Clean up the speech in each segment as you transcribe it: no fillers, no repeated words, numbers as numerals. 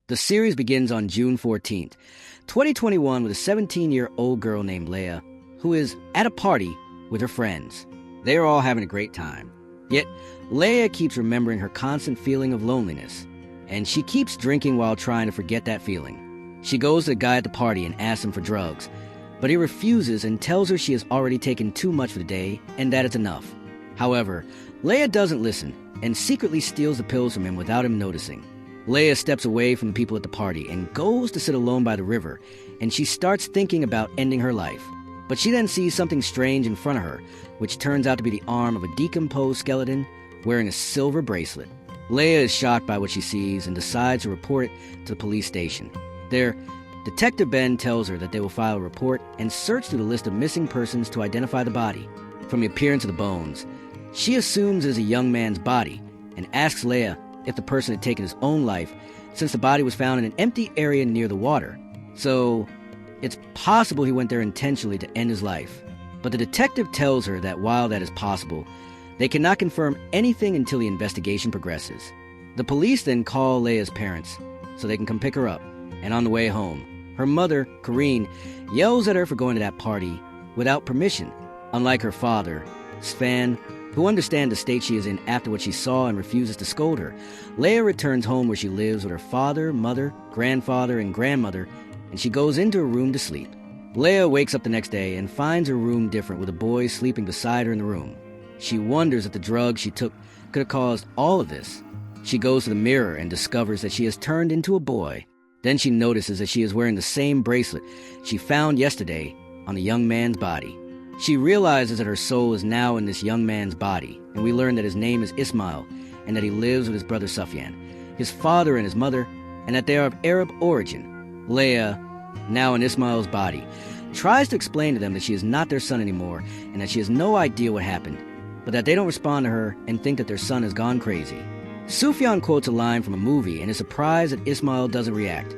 The series begins on June 14th, 2021, with a 17-year-old girl named Leia, who is at a party with her friends. They are all having a great time. Yet, Leia keeps remembering her constant feeling of loneliness, and she keeps drinking while trying to forget that feeling. She goes to the guy at the party and asks him for drugs, but he refuses and tells her she has already taken too much for the day and that it's enough. However, Leia doesn't listen and secretly steals the pills from him without him noticing. Leia steps away from the people at the party and goes to sit alone by the river, and she starts thinking about ending her life. But she then sees something strange in front of her, which turns out to be the arm of a decomposed skeleton wearing a silver bracelet. Leia is shocked by what she sees and decides to report it to the police station. There, Detective Ben tells her that they will file a report and search through the list of missing persons to identify the body. From the appearance of the bones, she assumes it is a young man's body and asks Leia if the person had taken his own life, since the body was found in an empty area near the water. So, it's possible he went there intentionally to end his life. But the detective tells her that while that is possible, they cannot confirm anything until the investigation progresses. The police then call Leia's parents so they can come pick her up. And on the way home, her mother, Corinne, yells at her for going to that party without permission, unlike her father, Sven, who understands the state she is in after what she saw and refuses to scold her. Leia returns home where she lives with her father, mother, grandfather, and grandmother, and she goes into her room to sleep. Leia wakes up the next day and finds her room different, with a boy sleeping beside her in the room. She wonders if the drugs she took could have caused all of this. She goes to the mirror and discovers that she has turned into a boy. Then she notices that she is wearing the same bracelet she found yesterday on the young man's body. She realizes that her soul is now in this young man's body, and we learn that his name is Ismael, and that he lives with his brother Sufyan, his father and his mother, and that they are of Arab origin. Leia, now in Ismael's body, tries to explain to them that she is not their son anymore, and that she has no idea what happened, but that they don't respond to her and think that their son has gone crazy. Sufyan quotes a line from a movie and is surprised that Ismael doesn't react,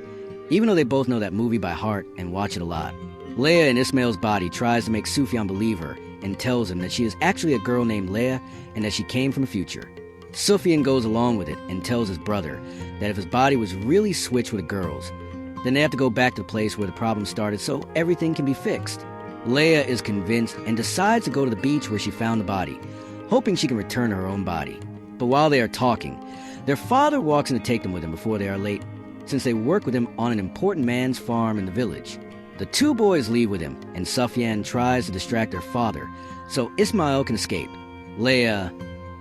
even though they both know that movie by heart and watch it a lot. Leia in Ismael's body tries to make Sufyan believe her and tells him that she is actually a girl named Leia and that she came from the future. Sufyan goes along with it and tells his brother that if his body was really switched with a girl's, then they have to go back to the place where the problem started so everything can be fixed. Leia is convinced and decides to go to the beach where she found the body, hoping she can return to her own body. But while they are talking, their father walks in to take them with him before they are late, since they work with him on an important man's farm in the village. The two boys leave with him, and Sufyan tries to distract their father so Ismael can escape. Leia,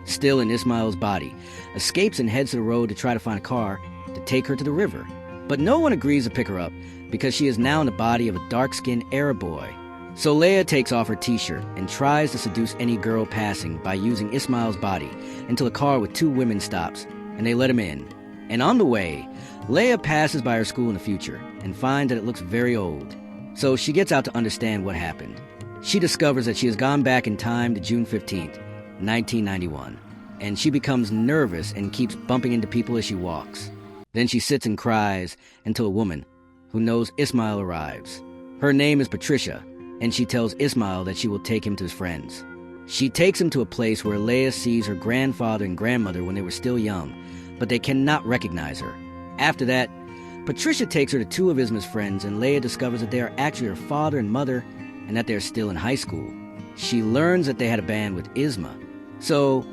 still in Ismael's body, escapes and heads to the road to try to find a car to take her to the river. But no one agrees to pick her up because she is now in the body of a dark-skinned Arab boy. So Leia takes off her t-shirt and tries to seduce any girl passing by using Ismael's body until a car with two women stops, and they let him in. And on the way, Leia passes by her school in the future and finds that it looks very old. So she gets out to understand what happened. She discovers that she has gone back in time to June 15th, 1991, and she becomes nervous and keeps bumping into people as she walks. Then she sits and cries until a woman, who knows Ismael, arrives. Her name is Patricia, and she tells Ismael that she will take him to his friends. She takes him to a place where Leia sees her grandfather and grandmother when they were still young, but they cannot recognize her. After that, Patricia takes her to two of Isma's friends, and Leia discovers that they are actually her father and mother, and that they are still in high school. She learns that they had a band with Isma. So,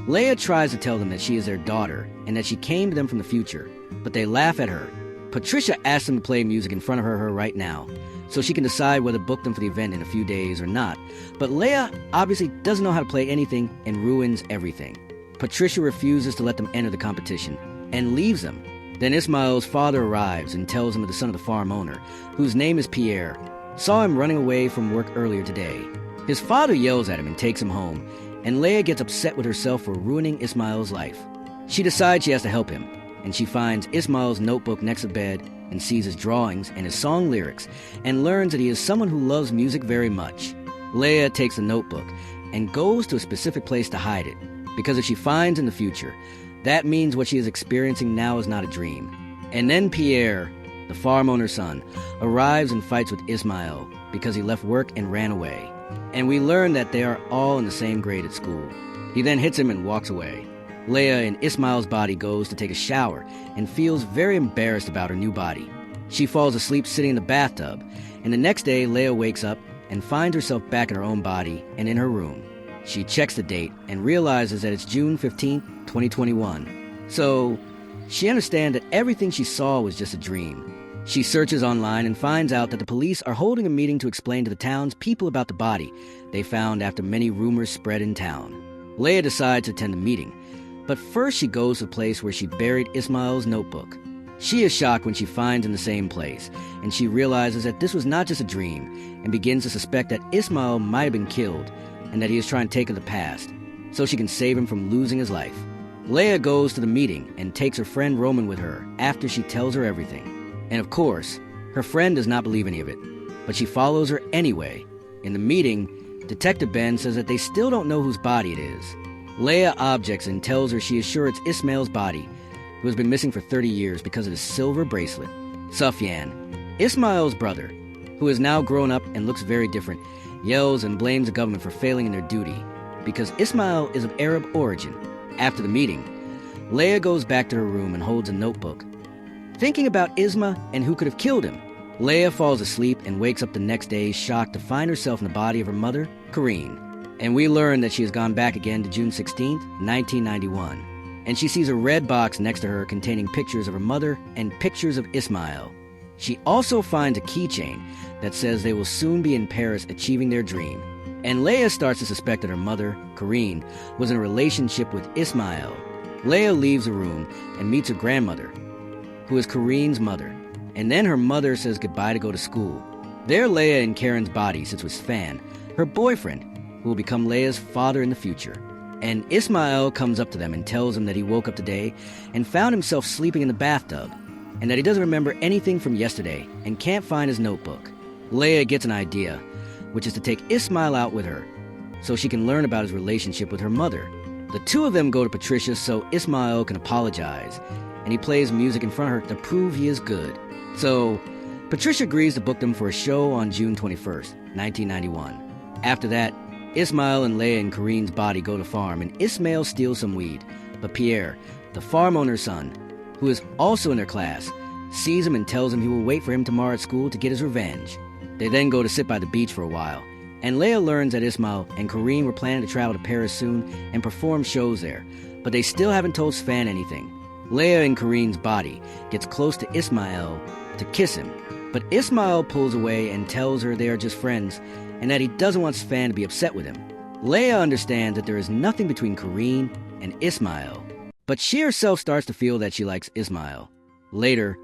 Leia tries to tell them that she is their daughter, and that she came to them from the future, but they laugh at her. Patricia asks them to play music in front of her right now, so she can decide whether to book them for the event in a few days or not. But Leia obviously doesn't know how to play anything and ruins everything. Patricia refuses to let them enter the competition, and leaves them. Then Ismael's father arrives and tells him that the son of the farm owner, whose name is Pierre, saw him running away from work earlier today. His father yells at him and takes him home, and Leia gets upset with herself for ruining Ismael's life. She decides she has to help him, and she finds Ismael's notebook next to bed and sees his drawings and his song lyrics, and learns that he is someone who loves music very much. Leia takes the notebook and goes to a specific place to hide it, because if she finds in the future, that means what she is experiencing now is not a dream. And then Pierre, the farm owner's son, arrives and fights with Ismael because he left work and ran away. And we learn that they are all in the same grade at school. He then hits him and walks away. Leah in Ismael's body goes to take a shower and feels very embarrassed about her new body. She falls asleep sitting in the bathtub, and the next day Leah wakes up and finds herself back in her own body and in her room. She checks the date and realizes that it's June 15th, 2021. So she understands that everything she saw was just a dream. She searches online and finds out that the police are holding a meeting to explain to the town's people about the body they found after many rumors spread in town. Leah decides to attend the meeting, but first she goes to the place where she buried Ismael's notebook. She is shocked when she finds in the same place, and she realizes that this was not just a dream, and begins to suspect that Ismael might have been killed, and that he is trying to take her to the past, so she can save him from losing his life. Leah goes to the meeting and takes her friend Roman with her after she tells her everything. And of course, her friend does not believe any of it, but she follows her anyway. In the meeting, Detective Ben says that they still don't know whose body it is. Leah objects and tells her she is sure it's Ismael's body, who has been missing for 30 years because of his silver bracelet. Sufyan, Ismael's brother, who is now grown up and looks very different, yells and blames the government for failing in their duty because Ismael is of Arab origin. After the meeting, Leah goes back to her room and holds a notebook, thinking about Isma and who could have killed him. Leah falls asleep and wakes up the next day shocked to find herself in the body of her mother, Karine. And we learn that she has gone back again to June 16th, 1991. And she sees a red box next to her containing pictures of her mother and pictures of Ismael. She also finds a keychain that says they will soon be in Paris achieving their dream. And Leah starts to suspect that her mother, Karine, was in a relationship with Ismael. Leah leaves the room and meets her grandmother, who is Karine's mother. And then her mother says goodbye to go to school. There Leah in Karen's body sits with Svan, her boyfriend, who will become Leah's father in the future. And Ismael comes up to them and tells them that he woke up today and found himself sleeping in the bathtub, and that he doesn't remember anything from yesterday and can't find his notebook. Leah gets an idea, which is to take Ismael out with her, so she can learn about his relationship with her mother. The two of them go to Patricia so Ismael can apologize, and he plays music in front of her to prove he is good. So Patricia agrees to book them for a show on June 21st, 1991. After that, Ismael and Leah in Karine's body go to farm, and Ismael steals some weed. But Pierre, the farm owner's son, who is also in their class, sees him and tells him he will wait for him tomorrow at school to get his revenge. They then go to sit by the beach for a while, and Leah learns that Ismael and Karine were planning to travel to Paris soon and perform shows there, but they still haven't told Svan anything. Leah in Karine's body gets close to Ismael to kiss him, but Ismael pulls away and tells her they are just friends, and that he doesn't want Svan to be upset with him. Leah understands that there is nothing between Karine and Ismael, but she herself starts to feel that she likes Ismael. Later,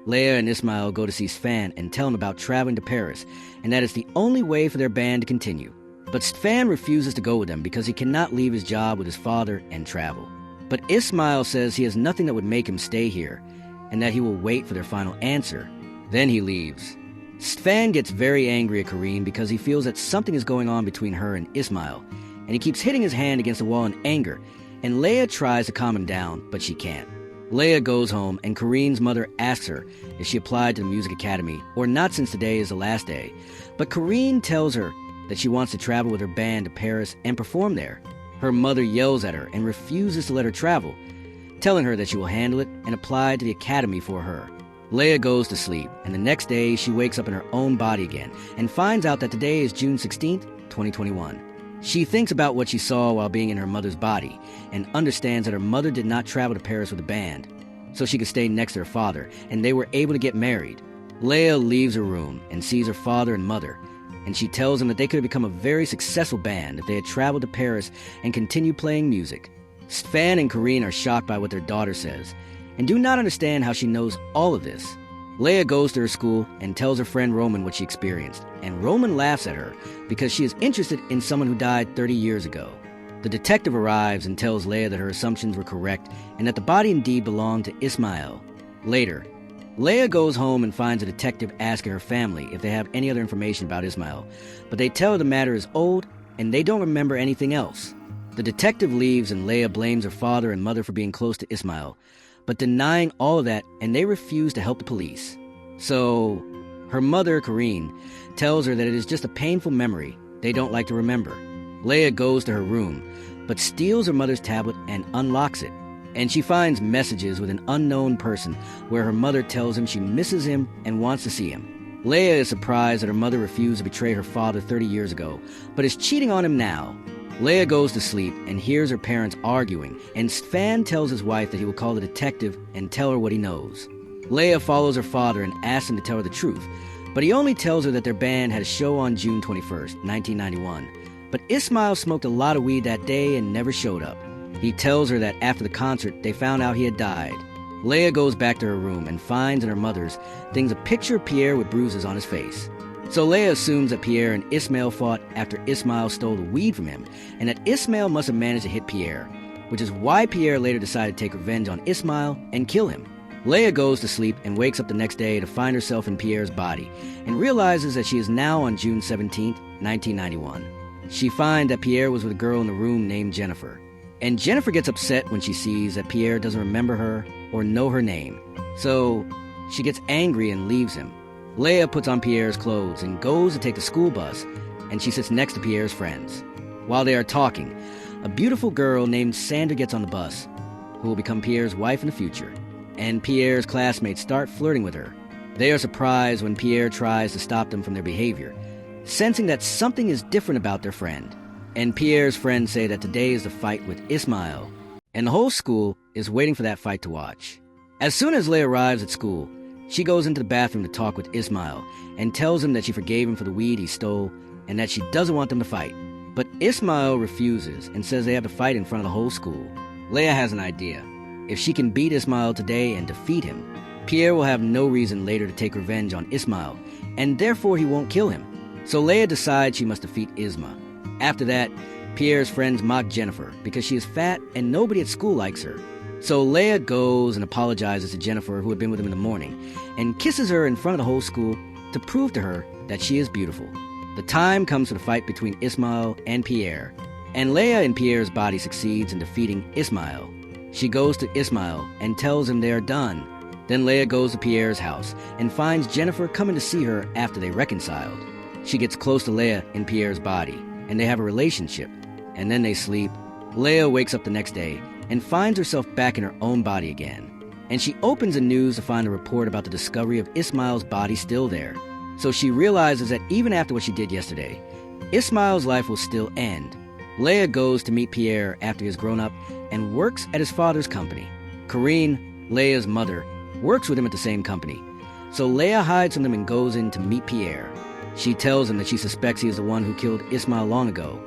Leah and Ismael go to see Svan and tell him about traveling to Paris, and that it's the only way for their band to continue. But Svan refuses to go with them because he cannot leave his job with his father and travel. But Ismael says he has nothing that would make him stay here, and that he will wait for their final answer. Then he leaves. Svan gets very angry at Karine because he feels that something is going on between her and Ismael, and he keeps hitting his hand against the wall in anger, and Leah tries to calm him down, but she can't. Leah goes home, and Karine's mother asks her if she applied to the music academy, or not since today is the last day. But Karine tells her that she wants to travel with her band to Paris and perform there. Her mother yells at her and refuses to let her travel, telling her that she will handle it and apply to the academy for her. Leah goes to sleep, and the next day she wakes up in her own body again and finds out that today is June 16th, 2021. She thinks about what she saw while being in her mother's body and understands that her mother did not travel to Paris with a band, so she could stay next to her father, and they were able to get married. Leah leaves her room and sees her father and mother, and she tells them that they could have become a very successful band if they had traveled to Paris and continued playing music. Svan and Karine are shocked by what their daughter says, and do not understand how she knows all of this. Leah goes to her school and tells her friend Roman what she experienced, and Roman laughs at her because she is interested in someone who died 30 years ago. The detective arrives and tells Leah that her assumptions were correct and that the body indeed belonged to Ismael. Later, Leah goes home and finds a detective asking her family if they have any other information about Ismael, but they tell her the matter is old and they don't remember anything else. The detective leaves and Leah blames her father and mother for being close to Ismael, but denying all of that, and they refuse to help the police. So, her mother, Karine, tells her that it is just a painful memory they don't like to remember. Leah goes to her room, but steals her mother's tablet and unlocks it. And she finds messages with an unknown person where her mother tells him she misses him and wants to see him. Leia is surprised that her mother refused to betray her father 30 years ago, but is cheating on him now. Leia goes to sleep and hears her parents arguing, and Sven tells his wife that he will call the detective and tell her what he knows. Leia follows her father and asks him to tell her the truth, but he only tells her that their band had a show on June 21st, 1991. But Ismael smoked a lot of weed that day and never showed up. He tells her that after the concert, they found out he had died. Leia goes back to her room and finds in her mother's things a picture of Pierre with bruises on his face. So Leia assumes that Pierre and Ismael fought after Ismael stole the weed from him, and that Ismael must have managed to hit Pierre, which is why Pierre later decided to take revenge on Ismael and kill him. Leia goes to sleep and wakes up the next day to find herself in Pierre's body, and realizes that she is now on June 17, 1991. She finds that Pierre was with a girl in the room named Jennifer. And Jennifer gets upset when she sees that Pierre doesn't remember her or know her name. So she gets angry and leaves him. Leia puts on Pierre's clothes and goes to take the school bus, and she sits next to Pierre's friends. While they are talking, a beautiful girl named Sandra gets on the bus, who will become Pierre's wife in the future. And Pierre's classmates start flirting with her. They are surprised when Pierre tries to stop them from their behavior, sensing that something is different about their friend. And Pierre's friends say that today is the fight with Ismael, and the whole school is waiting for that fight to watch. As soon as Leia arrives at school, she goes into the bathroom to talk with Ismael and tells him that she forgave him for the weed he stole and that she doesn't want them to fight. But Ismael refuses and says they have to fight in front of the whole school. Leia has an idea. If she can beat Ismael today and defeat him, Pierre will have no reason later to take revenge on Ismael, and therefore he won't kill him. So Leia decides she must defeat Isma. After that, Pierre's friends mock Jennifer because she is fat and nobody at school likes her. So Leia goes and apologizes to Jennifer, who had been with him in the morning, and kisses her in front of the whole school to prove to her that she is beautiful. The time comes for the fight between Ismael and Pierre, and Leia in Pierre's body succeeds in defeating Ismael. She goes to Ismael and tells him they are done. Then Leia goes to Pierre's house and finds Jennifer coming to see her after they reconciled. She gets close to Leia in Pierre's body, and they have a relationship, and then they sleep. Leia wakes up the next day and finds herself back in her own body again. And she opens the news to find a report about the discovery of Ismael's body still there. So she realizes that even after what she did yesterday, Ismael's life will still end. Leia goes to meet Pierre after he has grown up and works at his father's company. Corinne, Leia's mother, works with him at the same company. So Leia hides from them and goes in to meet Pierre. She tells him that she suspects he is the one who killed Ismael long ago,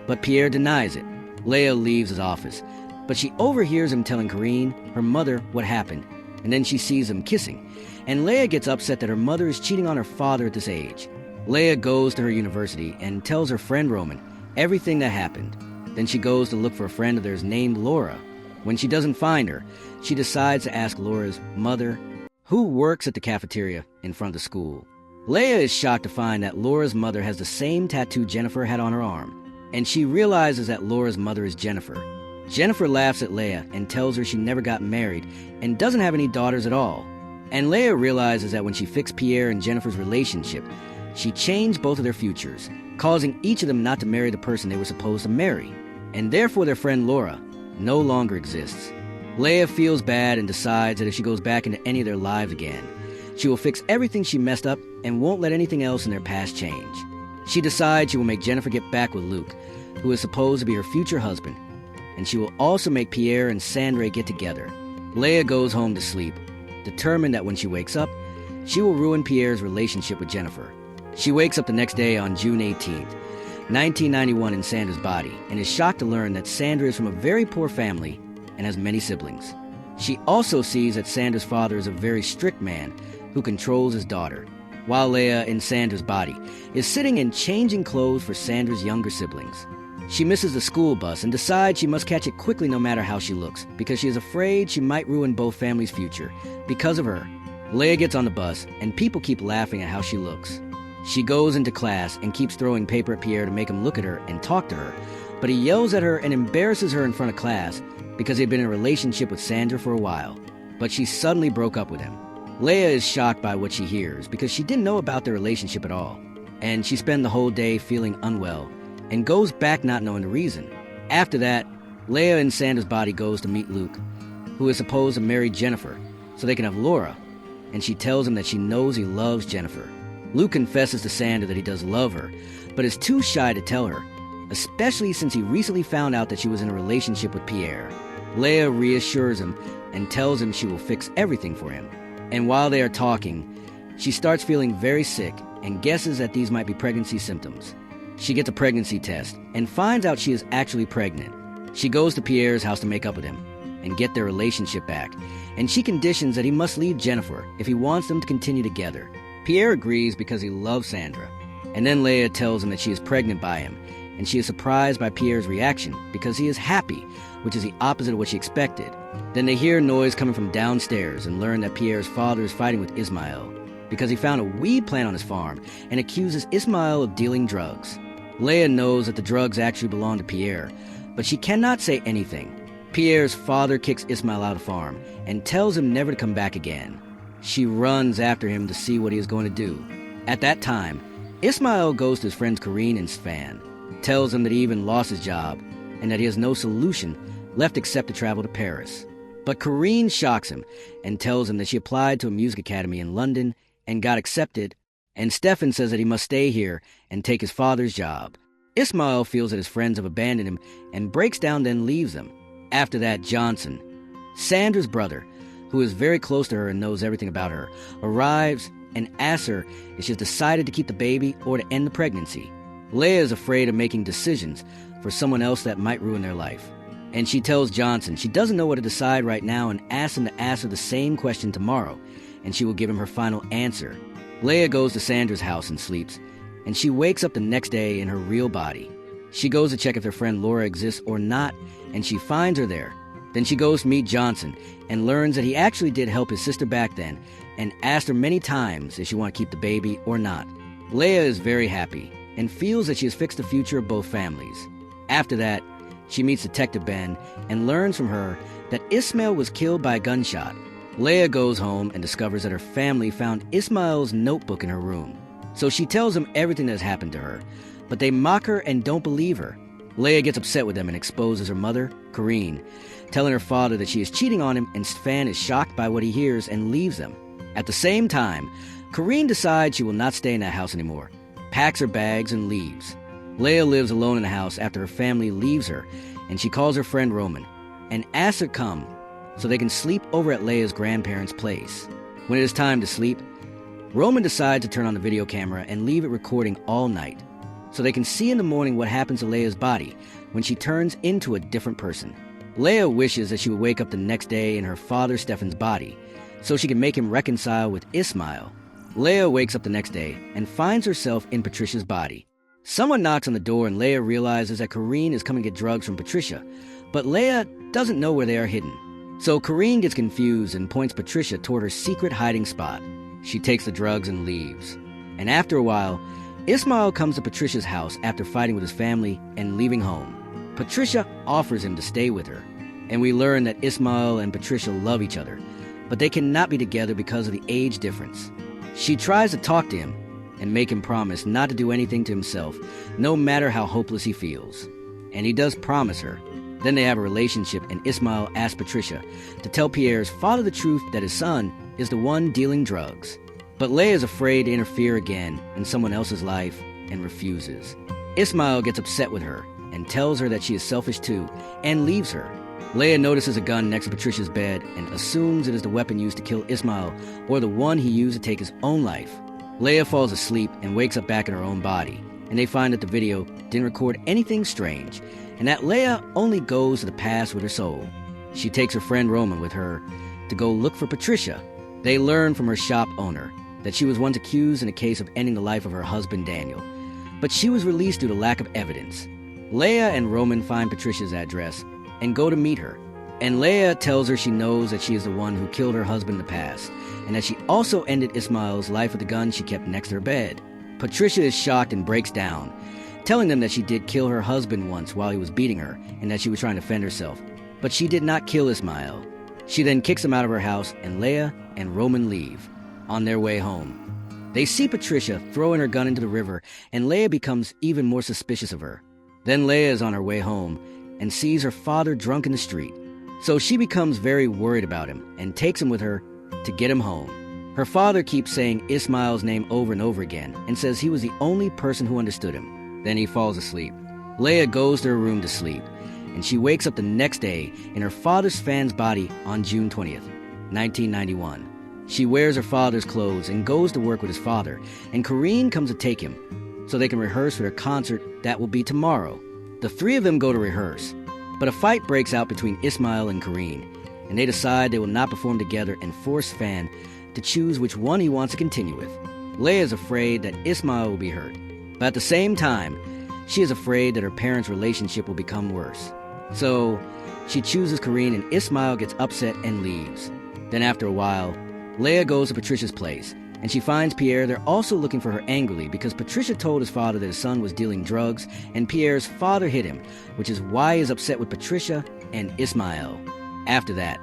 but Pierre denies it. Leia leaves his office, but she overhears him telling Corinne, her mother, what happened, and then she sees them kissing, and Leia gets upset that her mother is cheating on her father at this age. Leia goes to her university and tells her friend Roman everything that happened. Then she goes to look for a friend of theirs named Laura. When she doesn't find her, she decides to ask Laura's mother, who works at the cafeteria in front of the school. Leia is shocked to find that Laura's mother has the same tattoo Jennifer had on her arm, and she realizes that Laura's mother is Jennifer. Jennifer laughs at Leia and tells her she never got married and doesn't have any daughters at all. And Leia realizes that when she fixed Pierre and Jennifer's relationship, she changed both of their futures, causing each of them not to marry the person they were supposed to marry. And therefore their friend Laura no longer exists. Leia feels bad and decides that if she goes back into any of their lives again, she will fix everything she messed up and won't let anything else in their past change. She decides she will make Jennifer get back with Luke, who is supposed to be her future husband, and she will also make Pierre and Sandra get together. Leia goes home to sleep, determined that when she wakes up, she will ruin Pierre's relationship with Jennifer. She wakes up the next day on June 18th, 1991 in Sandra's body, and is shocked to learn that Sandra is from a very poor family and has many siblings. She also sees that Sandra's father is a very strict man who controls his daughter, while Leia in Sandra's body is sitting and changing clothes for Sandra's younger siblings. She misses the school bus and decides she must catch it quickly no matter how she looks, because she is afraid she might ruin both families' future because of her. Leia gets on the bus, and people keep laughing at how she looks. She goes into class and keeps throwing paper at Pierre to make him look at her and talk to her, but he yells at her and embarrasses her in front of class because he'd been in a relationship with Sandra for a while, but she suddenly broke up with him. Leia is shocked by what she hears because she didn't know about their relationship at all, and she spends the whole day feeling unwell and goes back not knowing the reason. After that, Leia in Sandra's body goes to meet Luke, who is supposed to marry Jennifer so they can have Laura, and she tells him that she knows he loves Jennifer. Luke confesses to Sandra that he does love her, but is too shy to tell her, especially since he recently found out that she was in a relationship with Pierre. Leia reassures him and tells him she will fix everything for him. And while they are talking, she starts feeling very sick and guesses that these might be pregnancy symptoms. She gets a pregnancy test and finds out she is actually pregnant. She goes to Pierre's house to make up with him and get their relationship back, and she conditions that he must leave Jennifer if he wants them to continue together. Pierre agrees because he loves Sandra, and then Leia tells him that she is pregnant by him, and she is surprised by Pierre's reaction because he is happy, which is the opposite of what she expected. Then they hear noise coming from downstairs and learn that Pierre's father is fighting with Ismael because he found a weed plant on his farm and accuses Ismael of dealing drugs. Leia knows that the drugs actually belong to Pierre, but she cannot say anything. Pierre's father kicks Ismael out of the farm and tells him never to come back again. She runs after him to see what he is going to do. At that time, Ismael goes to his friends Corrine and Svan, tells him that he even lost his job and that he has no solution left except to travel to Paris. But Corrine shocks him and tells him that she applied to a music academy in London and got accepted, and Stefan says that he must stay here and take his father's job. Ismael feels that his friends have abandoned him and breaks down, then leaves them. After that, Johnson, Sandra's brother, who is very close to her and knows everything about her, arrives and asks her if she's decided to keep the baby or to end the pregnancy. Leia is afraid of making decisions for someone else that might ruin their life. And she tells Johnson she doesn't know what to decide right now and asks him to ask her the same question tomorrow, and she will give him her final answer. Leia goes to Sandra's house and sleeps, and she wakes up the next day in her real body. She goes to check if her friend Laura exists or not, and she finds her there. Then she goes to meet Johnson and learns that he actually did help his sister back then and asked her many times if she wanted to keep the baby or not. Leia is very happy and feels that she has fixed the future of both families. After that, she meets Detective Ben and learns from her that Ismael was killed by a gunshot. Leia goes home and discovers that her family found Ismael's notebook in her room. So she tells them everything that has happened to her, but they mock her and don't believe her. Leia gets upset with them and exposes her mother, Corrine, telling her father that she is cheating on him, and Svan is shocked by what he hears and leaves them. At the same time, Corrine decides she will not stay in that house anymore, packs her bags and leaves. Leia lives alone in the house after her family leaves her, and she calls her friend Roman and asks her to come so they can sleep over at Leia's grandparents' place. When it is time to sleep, Roman decides to turn on the video camera and leave it recording all night so they can see in the morning what happens to Leia's body when she turns into a different person. Leia wishes that she would wake up the next day in her father Stefan's body so she can make him reconcile with Ismael. Leia wakes up the next day and finds herself in Patricia's body. Someone knocks on the door and Leia realizes that Corrine is coming to get drugs from Patricia, but Leia doesn't know where they are hidden. So Corrine gets confused and points Patricia toward her secret hiding spot. She takes the drugs and leaves. And after a while, Ismael comes to Patricia's house after fighting with his family and leaving home. Patricia offers him to stay with her, and we learn that Ismael and Patricia love each other, but they cannot be together because of the age difference. She tries to talk to him and make him promise not to do anything to himself, no matter how hopeless he feels. And he does promise her. Then they have a relationship, and Ismael asks Patricia to tell Pierre's father the truth that his son is the one dealing drugs. But Leia is afraid to interfere again in someone else's life and refuses. Ismael gets upset with her and tells her that she is selfish too and leaves her. Leia notices a gun next to Patricia's bed and assumes it is the weapon used to kill Ismael or the one he used to take his own life. Leia falls asleep and wakes up back in her own body, and they find that the video didn't record anything strange and that Leia only goes to the past with her soul. She takes her friend Roman with her to go look for Patricia. They learn from her shop owner that she was once accused in a case of ending the life of her husband Daniel, but she was released due to lack of evidence. Leia and Roman find Patricia's address and go to meet her, and Leia tells her she knows that she is the one who killed her husband in the past, and that she also ended Ismael's life with the gun she kept next to her bed. Patricia is shocked and breaks down, telling them that she did kill her husband once while he was beating her and that she was trying to defend herself, but she did not kill Ismael. She then kicks him out of her house, and Leia and Roman leave. On their way home, they see Patricia throwing her gun into the river, and Leia becomes even more suspicious of her. Then Leia is on her way home and sees her father drunk in the street. So she becomes very worried about him and takes him with her to get him home. Her father keeps saying Ismael's name over and over again and says he was the only person who understood him. Then he falls asleep. Leah goes to her room to sleep, and she wakes up the next day in her father's fan's body on June 20th, 1991. She wears her father's clothes and goes to work with his father, and Corrine comes to take him so they can rehearse for their concert that will be tomorrow. The three of them go to rehearse, but a fight breaks out between Ismael and Corrine, and they decide they will not perform together and force Fan to choose which one he wants to continue with. Leah is afraid that Ismael will be hurt, but at the same time, she is afraid that her parents' relationship will become worse. So she chooses Corrine, and Ismael gets upset and leaves. Then after a while, Leah goes to Patricia's place, and she finds Pierre there also looking for her angrily because Patricia told his father that his son was dealing drugs, and Pierre's father hit him, which is why he is upset with Patricia and Ismael. After that,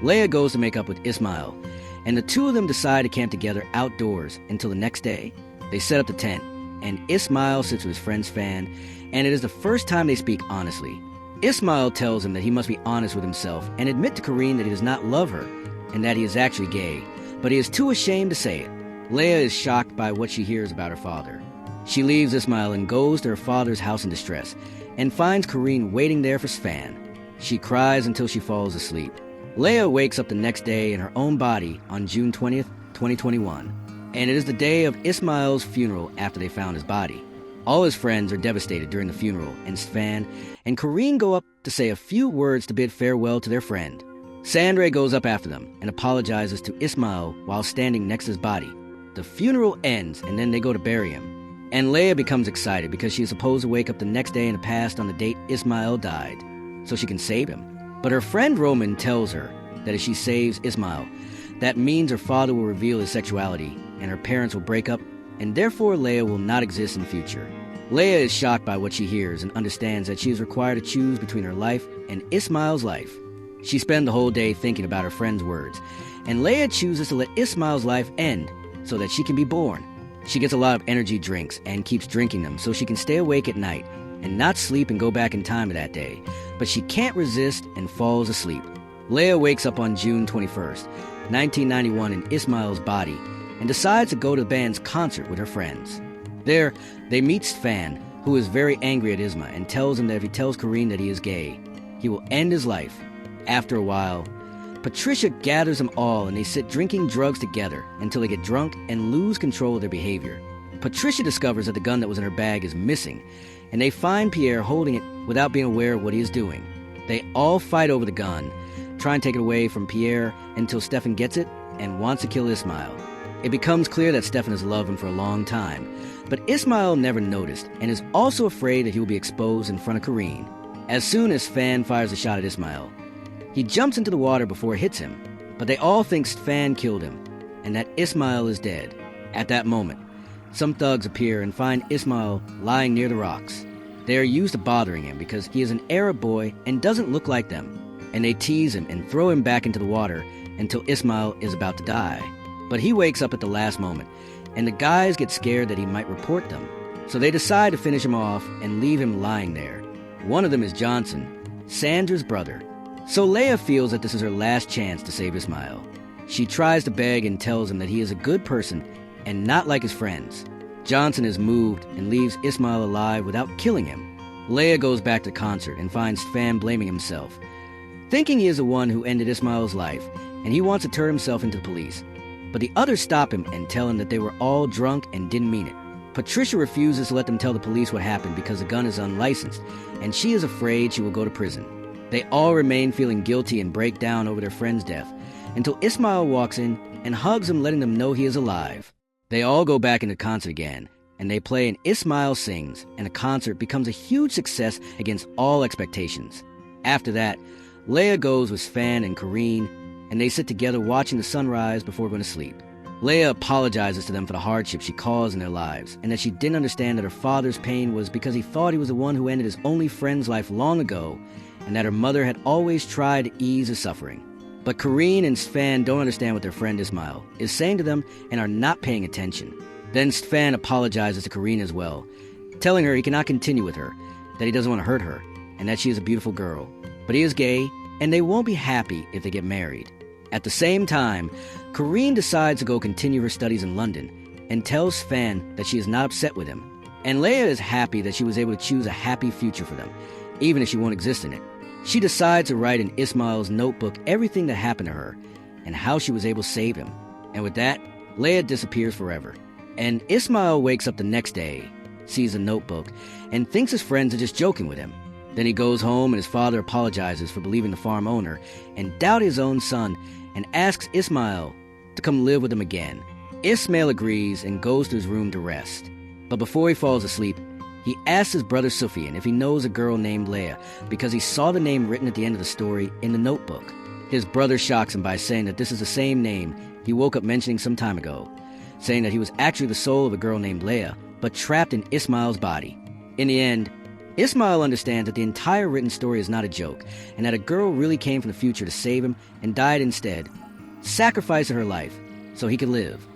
Leah goes to make up with Ismael, and the two of them decide to camp together outdoors until the next day. They set up the tent, and Ismael sits with his friend's Fan, and it is the first time they speak honestly. Ismael tells him that he must be honest with himself and admit to Corrine that he does not love her and that he is actually gay, but he is too ashamed to say it. Leah is shocked by what she hears about her father. She leaves Ismael and goes to her father's house in distress and finds Corrine waiting there for Svan. She cries until she falls asleep. Leah wakes up the next day in her own body on June 20th, 2021, and it is the day of Ismael's funeral after they found his body. All his friends are devastated during the funeral, and Svan and Corrine go up to say a few words to bid farewell to their friend. Sandre goes up after them and apologizes to Ismael while standing next to his body. The funeral ends, and then they go to bury him. And Leah becomes excited because she is supposed to wake up the next day in the past on the date Ismael died, so she can save him. But her friend Roman tells her that if she saves Ismael, that means her father will reveal his sexuality, and her parents will break up, and therefore Leah will not exist in the future. Leah is shocked by what she hears and understands that she is required to choose between her life and Ismael's life. She spends the whole day thinking about her friend's words, and Leah chooses to let Ismael's life end so that she can be born. She gets a lot of energy drinks and keeps drinking them so she can stay awake at night and not sleep and go back in time to that day, but she can't resist and falls asleep. Leah wakes up on June 21st, 1991 in Ismael's body and decides to go to the band's concert with her friends. There, they meet Svan, who is very angry at Isma and tells him that if he tells Corrine that he is gay, he will end his life. After a while, Patricia gathers them all and they sit drinking drugs together until they get drunk and lose control of their behavior. Patricia discovers that the gun that was in her bag is missing, and they find Pierre holding it without being aware of what he is doing. They all fight over the gun, try and take it away from Pierre until Stefan gets it and wants to kill Ismael. It becomes clear that Stefan has loved him for a long time, but Ismael never noticed and is also afraid that he will be exposed in front of Corrine. As soon as Fan fires a shot at Ismael, he jumps into the water before it hits him, but they all think Fan killed him and that Ismael is dead. At that moment, some thugs appear and find Ismael lying near the rocks. They are used to bothering him because he is an Arab boy and doesn't look like them, and they tease him and throw him back into the water until Ismael is about to die. But he wakes up at the last moment, and the guys get scared that he might report them. So they decide to finish him off and leave him lying there. One of them is Johnson, Sandra's brother. So Leah feels that this is her last chance to save Ismael. She tries to beg and tells him that he is a good person and not like his friends. Johnson is moved and leaves Ismael alive without killing him. Leah goes back to the concert and finds Fan blaming himself, thinking he is the one who ended Ismael's life, and he wants to turn himself into the police. But the others stop him and tell him that they were all drunk and didn't mean it. Patricia refuses to let them tell the police what happened because the gun is unlicensed, and she is afraid she will go to prison. They all remain feeling guilty and break down over their friend's death, until Ismael walks in and hugs them, letting them know he is alive. They all go back into concert again, and they play and Ismael sings, and the concert becomes a huge success against all expectations. After that, Leah goes with Fan and Corrine, and they sit together watching the sunrise before going to sleep. Leah apologizes to them for the hardship she caused in their lives, and that she didn't understand that her father's pain was because he thought he was the one who ended his only friend's life long ago, and that her mother had always tried to ease his suffering. But Corrine and Svan don't understand what their friend Ismael is saying to them and are not paying attention. Then Svan apologizes to Corrine as well, telling her he cannot continue with her, that he doesn't want to hurt her, and that she is a beautiful girl. But he is gay, and they won't be happy if they get married. At the same time, Corinne decides to go continue her studies in London and tells Sven that she is not upset with him. And Leia is happy that she was able to choose a happy future for them, even if she won't exist in it. She decides to write in Ismael's notebook everything that happened to her and how she was able to save him. And with that, Leia disappears forever. And Ismael wakes up the next day, sees the notebook, and thinks his friends are just joking with him. Then he goes home and his father apologizes for believing the farm owner and doubting his own son and asks Ismael to come live with him again. Ismael agrees and goes to his room to rest. But before he falls asleep, he asks his brother Sufyan if he knows a girl named Leia because he saw the name written at the end of the story in the notebook. His brother shocks him by saying that this is the same name he woke up mentioning some time ago, saying that he was actually the soul of a girl named Leia, but trapped in Ismael's body. In the end, Ismael understands that the entire written story is not a joke, and that a girl really came from the future to save him and died instead, sacrificing her life so he could live.